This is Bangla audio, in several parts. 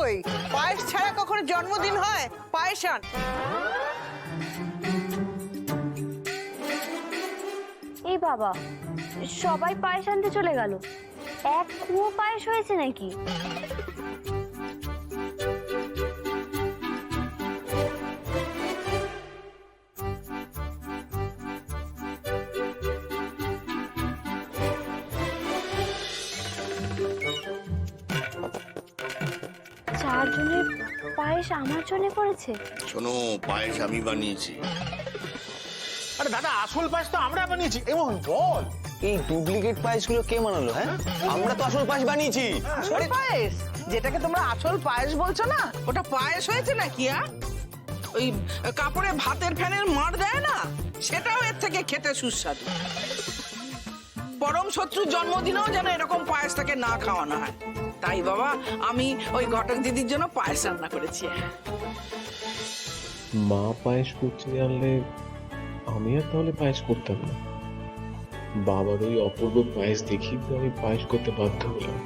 কই? পায়েস ছাড়া কখনো জন্মদিন হয়? পায়েস আন। এই বাবা, সবাই পায়েস আনতে চলে গেল। এক কুয়ো পায়েস হয়েছে নাকি? চারজনের পায়েস আমার জন্য করেছে। শোনো, পায়েস আমি বানিয়েছি। আরে দাদা, আসল পায়েস তো আমরা বানিয়েছি। এমন বল, এই ডুপ্লিকেট পায়েসগুলো কে বানালো? হ্যাঁ, আমরা তো আসল পায়েস বানিয়েছি। আসল পায়েস? যেটাকে তোমরা আসল পায়েস বলছো না, ওটা পায়েস হয়েছে নাকি? ওই কাপড়ে ভাতের ফ্যানের মার দেয় না, সেটাও এর থেকে খেতে সুস্বাদু। পরম শত্রুর জন্মদিনেও যেন এরকম পায়েস তাকে না খাওয়ানো হয়। তাই বাবা, আমি ওই ঘটক দিদির জন্য পায়েস রান্না করেছি। মা পায়েস করতে জানলে আমি আর তাহলে পায়েস করতাম না। বাবার ওই অপূর্ব পায়েস দেখি তো আমি পায়েস করতে বাধ্য হলাম।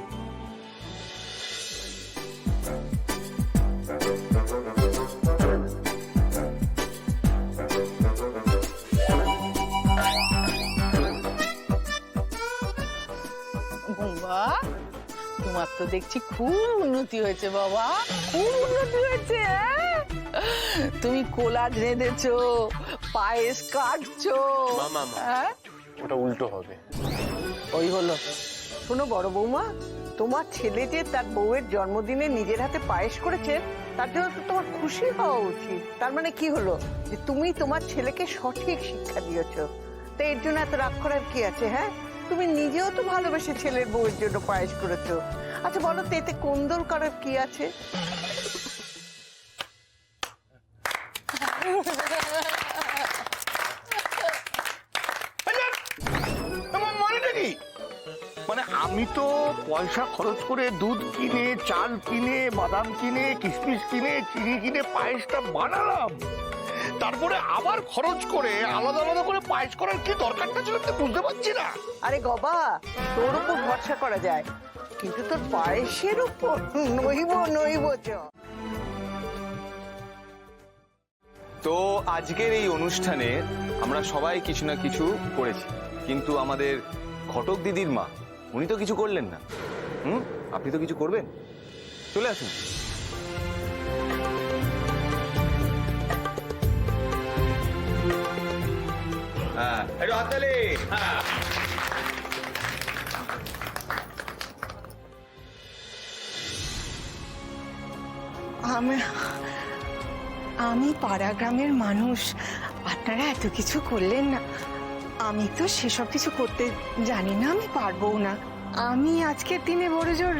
বাবা, তোমার তো দেখছি খুব উন্নতি হয়েছে বাবা, খুব উন্নতি হয়েছে। তুমি কোলাজ রেঁধেছো, পায়েস কাটছো। হ্যাঁ, ওটা উল্টো হবে। ওই হলো। শোনো বড় বৌমা, তোমার ছেলে যে তার বউয়ের জন্মদিনে নিজের হাতে পায়েস করেছে, তার জন্য তো তোমার খুশি হওয়া উচিত। তার মানে কি হলো, যে তুমি তোমার ছেলেকে সঠিক শিক্ষা দিয়েছো। তো এর জন্য এত রাগ করার কি আছে? হ্যাঁ, তুমি নিজেও তো ভালোবেসে ছেলের বউয়ের জন্য পায়েস করেছো। আচ্ছা বলো তো, এতে কোন্দল করার কি আছে? তোমার মনেটা কি? মানে আমি তো পয়সা খরচ করে দুধ কিনে, চাল কিনে, বাদাম কিনে, কিশমিশ কিনে, চিনি কিনে পায়েসটা বানালাম। তারপরে আবার খরচ করে আলাদা আলাদা করে পায়েস করার কি দরকারটা ছিল বুঝতে পারছি না। আরে গবা, তোর উপর ভরসা করা যায়, কিন্তু তোর পায়েসের উপর নইব চ। তো আজকের এই অনুষ্ঠানে আমরা সবাই কিছু না কিছু করেছি, কিন্তু আমাদের ঘটক দিদির মা, উনি তো কিছু করলেন না। আপনি তো কিছু করবেন, চলে আসুন। হ্যাঁ, একটু হাততালি। হ্যাঁ, আমি পাড়া গ্রামের মানুষ, আপনারা এত কিছু করলেন না। আমি তো সেসব কিছু করতে জানি না, আমি পারবও না। আমি আজকের দিনে বড় জোর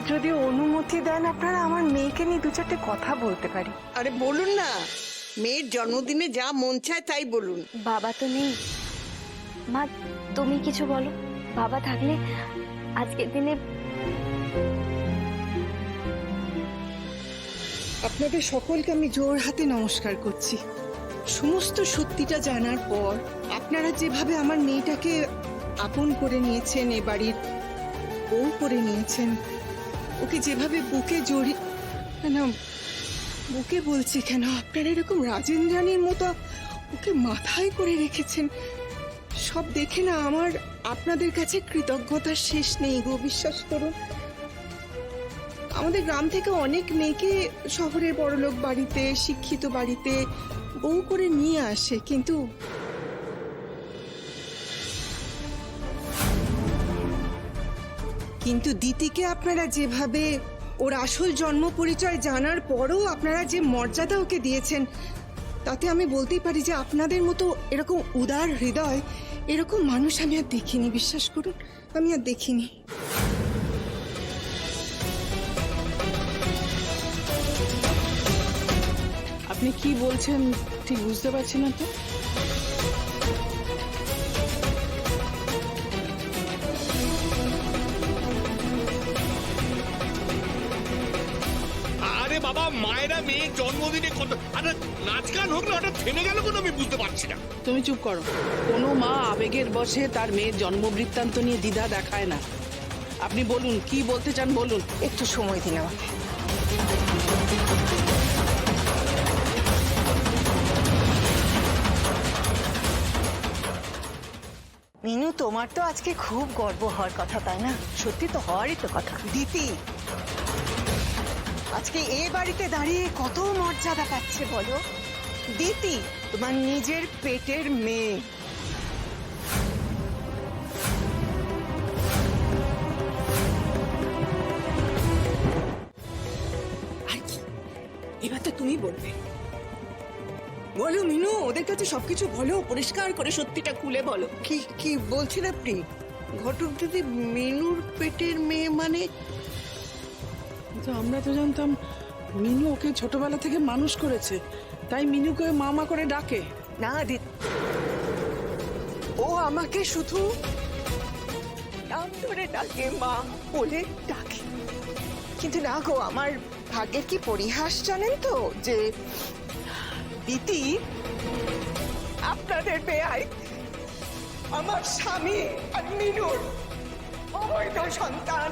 যদি অনুমতি দেন, আপনারা আমার মেয়েকে নিয়ে দু চারটে কথা বলতে পারি। আরে বলুন না, মেয়ের জন্মদিনে যা মন চায় তাই বলুন। বাবা তো নেই। মা, তুমি কিছু বলো। বাবা থাকলে আজকের দিনে। আপনাদের সকলকে আমি জোর হাতে নমস্কার করছি। সমস্ত সত্যিটা জানার পর আপনারা যেভাবে আমার মেয়েটাকে আপন করে নিয়েছেন, এ বাড়ির বউ করে নিয়েছেন, ওকে যেভাবে বুকে জড়িয়ে, না বুকে বলছি কেন, আপনারা এরকম রাজেন্দ্রাণীর মতো ওকে মাথায় করে রেখেছেন, সব দেখে না আমার আপনাদের কাছে কৃতজ্ঞতার শেষ নেই গো। বিশ্বাস করুন, আমাদের গ্রাম থেকে অনেক মেয়েকে শহরের বড়লোক বাড়িতে, শিক্ষিত বাড়িতে বউ করে নিয়ে আসে, কিন্তু দিতিকে আপনারা যেভাবে ওর আসল জন্ম পরিচয় জানার পরও আপনারা যে মর্যাদা ওকে দিয়েছেন, তাতে আমি বলতেই পারি যে আপনাদের মতো এরকম উদার হৃদয়, এরকম মানুষ আমি আর দেখিনি। বিশ্বাস করুন, আমি আর দেখিনি। আপনি কি বলছেন ঠিক বুঝতে পারছি না তো। আরে বাবা, মায়েরা মেয়ের জন্মদিনে কত নাচ গান হোক না, ওটা থেমে গেল কেন আমি বুঝতে পারছি না। তুমি চুপ করো। কোনো মা আবেগের বশে তার মেয়ের জন্ম বৃত্তান্ত নিয়ে দ্বিধা দেখায় না। আপনি বলুন, কি বলতে চান বলুন। একটু সময় দিন আমাকে। মিনু, তোমার তো আজকে খুব গর্ব হওয়ার কথা, তাই না? সত্যি তো হওয়ারই তো কথা। দিতি আজকে এ বাড়িতে দাঁড়িয়ে কত মর্যাদা পাচ্ছে বলো। দিতি তোমার নিজের পেটের মেয়ে। আর কি, এবার তো তুমি বলবে। বলো মিনু, ওদের কাছে সবকিছু বলো, পরিষ্কার করে সত্যিটা খুলে বলো। কি কি বলছেন আপনি? ঘটক দিদি মিনুর পেটের মেয়ে মানে? তো আমরা তো জানতাম মিনু ওকে ছোটবেলা থেকে মানুষ করেছে, তাই মিনুকে মামা করে ডাকে। না দিদি, ও আমাকে শুধু নাম ধরে ডাকে, মা বলে ডাকে। কিন্তু না গো, আমার ভাগ্যের কি পরিহাস জানেন তো, যে দিদি আপনাদের বেয়াই আমার স্বামী আর মিনুর অবৈধ সন্তান।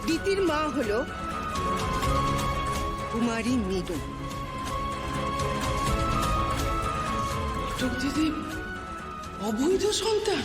দিদির মা হলো কুমারী মিনু। ঘটক দিদি অবৈধ সন্তান?